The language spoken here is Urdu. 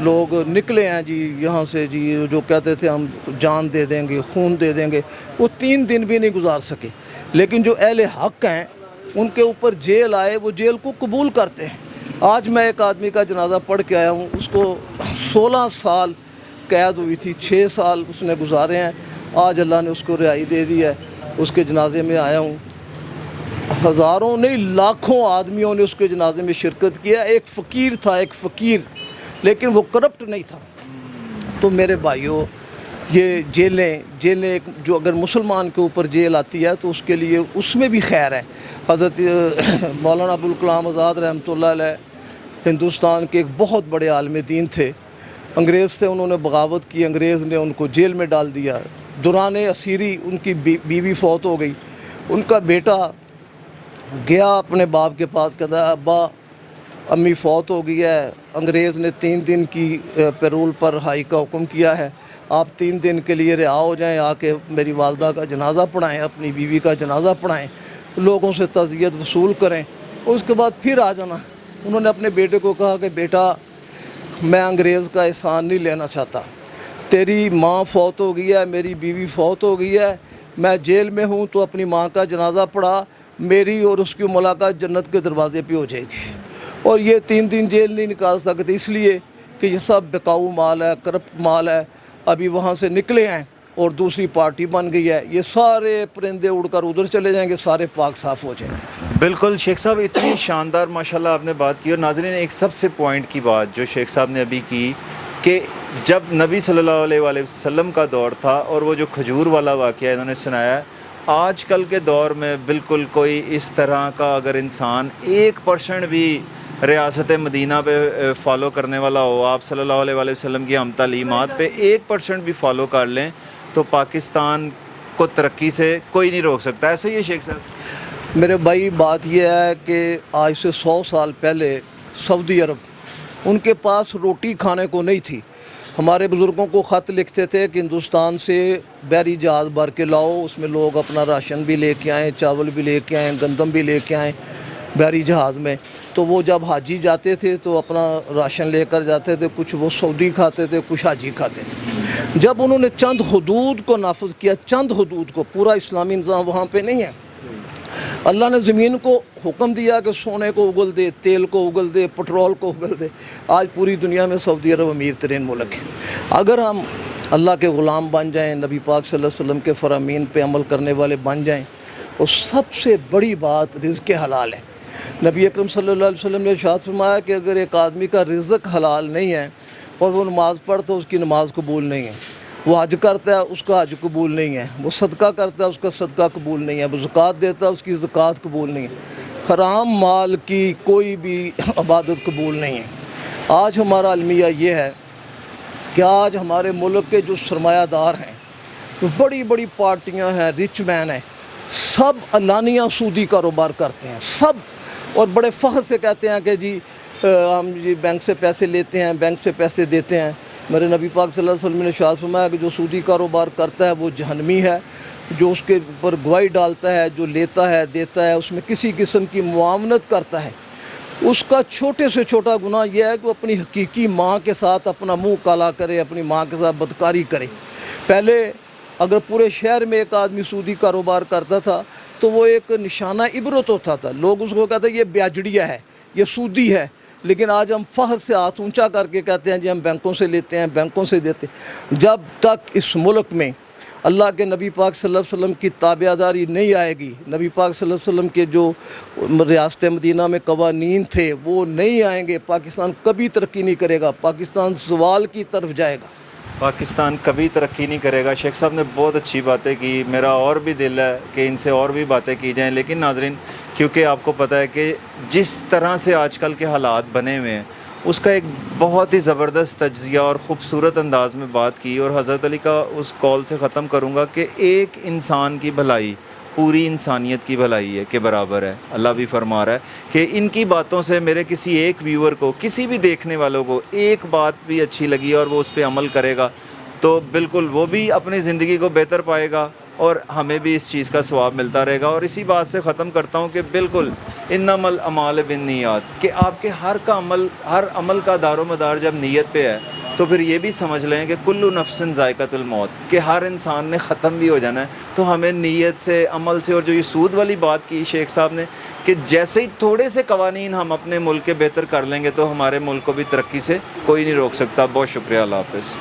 لوگ نکلے ہیں جی یہاں سے جی، جو کہتے تھے ہم جان دے دیں گے، خون دے دیں گے، وہ 3 دن بھی نہیں گزار سکے. لیکن جو اہل حق ہیں ان کے اوپر جیل آئے، وہ جیل کو قبول کرتے ہیں. آج میں ایک آدمی کا جنازہ پڑھ کے آیا ہوں، اس کو 16 سال قید ہوئی تھی، 6 سال اس نے گزارے ہیں. آج اللہ نے اس کو رہائی دے دی ہے. اس کے جنازے میں آیا ہوں. ہزاروں نہیں لاکھوں آدمیوں نے اس کے جنازے میں شرکت کیا. ایک فقیر تھا، ایک فقیر، لیکن وہ کرپٹ نہیں تھا. تو میرے بھائیوں، یہ جیلیں جو اگر مسلمان کے اوپر جیل آتی ہے تو اس کے لیے اس میں بھی خیر ہے. حضرت مولانا ابوالکلام آزاد رحمۃ اللہ علیہ ہندوستان کے ایک بہت بڑے عالم دین تھے. انگریز سے انہوں نے بغاوت کی، انگریز نے ان کو جیل میں ڈال دیا. دوران اسیری ان کی بیوی فوت ہو گئی. ان کا بیٹا گیا اپنے باپ کے پاس، کہتا ہے ابا امی فوت ہو گئی ہے، انگریز نے 3 دن کی پیرول پر ہائی کا حکم کیا ہے، آپ 3 دن کے لیے رہا ہو جائیں، آ کے میری والدہ کا جنازہ پڑھائیں، اپنی بیوی کا جنازہ پڑھائیں، لوگوں سے تعزیت وصول کریں، اس کے بعد پھر آ جانا. انہوں نے اپنے بیٹے کو کہا کہ بیٹا میں انگریز کا احسان نہیں لینا چاہتا، تیری ماں فوت ہو گئی ہے، میری بیوی فوت ہو گئی ہے، میں جیل میں ہوں، تو اپنی ماں کا جنازہ پڑھا، میری اور اس کی ملاقات جنت کے دروازے پہ ہو جائے گی. اور یہ 3 دن جیل نہیں نکال سکتے، اس لیے کہ یہ سب بکاؤ مال ہے، کرپٹ مال ہے. ابھی وہاں سے نکلے ہیں اور دوسری پارٹی بن گئی ہے. یہ سارے پرندے اڑ کر ادھر چلے جائیں گے، سارے پاک صاف ہو جائیں گے. بالکل شیخ صاحب، اتنی شاندار ماشاءاللہ آپ نے بات کی. اور ناظرین، ایک سب سے پوائنٹ کی بات جو شیخ صاحب نے ابھی کی کہ جب نبی صلی اللہ علیہ وآلہ وسلم کا دور تھا اور وہ جو کھجور والا واقعہ انہوں نے سنایا، آج کل کے دور میں بالکل کوئی اس طرح کا اگر انسان 1% بھی ریاست مدینہ پہ فالو کرنے والا ہو، آپ صلی اللہ علیہ وآلہ وسلم کی ہم تعلیمات پہ 1% بھی فالو کر لیں تو پاکستان کو ترقی سے کوئی نہیں روک سکتا. ایسا ہی ہے شیخ صاحب؟ میرے بھائی بات یہ ہے کہ آج سے 100 سال پہلے سعودی عرب، ان کے پاس روٹی کھانے کو نہیں تھی. ہمارے بزرگوں کو خط لکھتے تھے کہ ہندوستان سے بحری جہاز بھر کے لاؤ، اس میں لوگ اپنا راشن بھی لے کے آئیں، چاول بھی لے کے آئیں، گندم بھی لے کے آئیں بحری جہاز میں. تو وہ جب حاجی جاتے تھے تو اپنا راشن لے کر جاتے تھے، کچھ وہ سعودی کھاتے تھے، کچھ حاجی کھاتے تھے. جب انہوں نے چند حدود کو نافذ کیا، چند حدود کو، پورا اسلامی نظام وہاں پہ نہیں ہے. اللہ نے زمین کو حکم دیا کہ سونے کو اگل دے، تیل کو اگل دے، پٹرول کو اگل دے. آج پوری دنیا میں سعودی عرب امیر ترین ملک ہے. اگر ہم اللہ کے غلام بن جائیں، نبی پاک صلی اللہ علیہ وسلم کے فرامین پہ عمل کرنے والے بن جائیں، اور سب سے بڑی بات رزق حلال ہے. نبی اکرم صلی اللہ علیہ وسلم نے ارشاد فرمایا کہ اگر ایک آدمی کا رزق حلال نہیں ہے اور وہ نماز پڑھتا ہے، اس کی نماز قبول نہیں ہے. وہ حج کرتا ہے، اس کا حج قبول نہیں ہے. وہ صدقہ کرتا ہے، اس کا صدقہ قبول نہیں ہے. وہ زکوٰۃ دیتا ہے، اس کی زکوٰۃ قبول نہیں ہے. حرام مال کی کوئی بھی عبادت قبول نہیں ہے. آج ہمارا المیہ یہ ہے کہ آج ہمارے ملک کے جو سرمایہ دار ہیں، جو بڑی بڑی پارٹیاں ہیں، رچ مین ہیں، سب علانیہ سودی کاروبار کرتے ہیں، سب. اور بڑے فخر سے کہتے ہیں کہ جی ہم جی بینک سے پیسے لیتے ہیں، بینک سے پیسے دیتے ہیں. میرے نبی پاک صلی اللہ علیہ وسلم نے ارشاد فرمایا کہ جو سودی کاروبار کرتا ہے وہ جہنمی ہے. جو اس کے اوپر گواہی ڈالتا ہے، جو لیتا ہے، دیتا ہے، اس میں کسی قسم کی معاونت کرتا ہے، اس کا چھوٹے سے چھوٹا گناہ یہ ہے کہ وہ اپنی حقیقی ماں کے ساتھ اپنا منہ کالا کرے، اپنی ماں کے ساتھ بدکاری کرے. پہلے اگر پورے شہر میں ایک آدمی سودی کاروبار کرتا تھا تو وہ ایک نشانہ عبرت ہوتا تھا. لوگ اس کو کہتے ہیں یہ بیاجڑیا ہے، یہ سودی ہے. لیکن آج ہم فخر سے ہاتھ اونچا کر کے کہتے ہیں جی ہم بینکوں سے لیتے ہیں، بینکوں سے دیتے ہیں. جب تک اس ملک میں اللہ کے نبی پاک صلی اللہ علیہ وسلم کی تابعداری نہیں آئے گی، نبی پاک صلی اللہ علیہ وسلم کے جو ریاست مدینہ میں قوانین تھے وہ نہیں آئیں گے، پاکستان کبھی ترقی نہیں کرے گا. پاکستان زوال کی طرف جائے گا. پاکستان کبھی ترقی نہیں کرے گا. شیخ صاحب نے بہت اچھی باتیں کی. میرا اور بھی دل ہے کہ ان سے اور بھی باتیں کی جائیں، لیکن ناظرین کیونکہ آپ کو پتہ ہے کہ جس طرح سے آج کل کے حالات بنے ہوئے ہیں، اس کا ایک بہت ہی زبردست تجزیہ اور خوبصورت انداز میں بات کی. اور حضرت علی کا اس قول سے ختم کروں گا کہ ایک انسان کی بھلائی پوری انسانیت کی بھلائی ہے کے برابر ہے. اللہ بھی فرما رہا ہے کہ ان کی باتوں سے میرے کسی ایک ویور کو، کسی بھی دیکھنے والوں کو ایک بات بھی اچھی لگی اور وہ اس پہ عمل کرے گا تو بالکل وہ بھی اپنی زندگی کو بہتر پائے گا اور ہمیں بھی اس چیز کا ثواب ملتا رہے گا. اور اسی بات سے ختم کرتا ہوں کہ بالکل انما الاعمال بالنیات، کہ آپ کے ہر عمل کا دار و مدار جب نیت پہ ہے تو پھر یہ بھی سمجھ لیں کہ کل نفس ذائقۃ الموت، کہ ہر انسان نے ختم بھی ہو جانا ہے. تو ہمیں نیت سے، عمل سے، اور جو یہ سود والی بات کی شیخ صاحب نے کہ جیسے ہی تھوڑے سے قوانین ہم اپنے ملک کے بہتر کر لیں گے تو ہمارے ملک کو بھی ترقی سے کوئی نہیں روک سکتا. بہت شکریہ. اللہ حافظ.